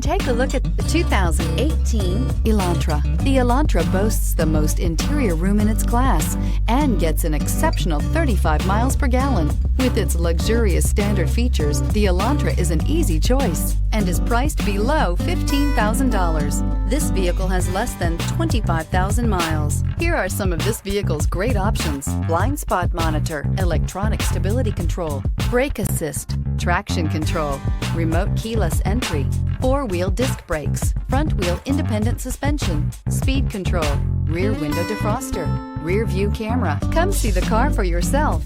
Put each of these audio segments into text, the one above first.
Take a look at the 2018 Elantra. The Elantra boasts the most interior room in its class and gets an exceptional 35 miles per gallon. With its luxurious standard features, the Elantra is an easy choice and is priced below $15,000. This vehicle has less than 25,000 miles. Here are some of this vehicle's great options: blind spot monitor, electronic stability control, brake assist, traction control, remote keyless entry, four-wheel disc brakes, front-wheel independent suspension, speed control, rear window defroster, rear view camera. Come see the car for yourself.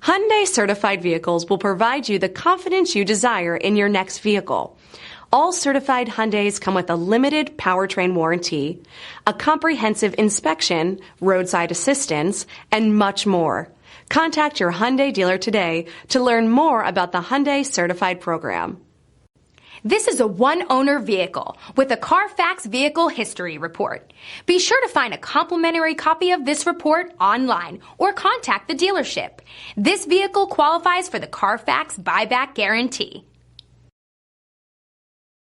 Hyundai certified vehicles will provide you the confidence you desire in your next vehicle. All certified Hyundais come with a limited powertrain warranty, a comprehensive inspection, roadside assistance, and much more. Contact your Hyundai dealer today to learn more about the Hyundai certified program. This is a one-owner vehicle with a CARFAX Vehicle History Report. Be sure to find a complimentary copy of this report online or contact the dealership. This vehicle qualifies for the CARFAX Buyback Guarantee.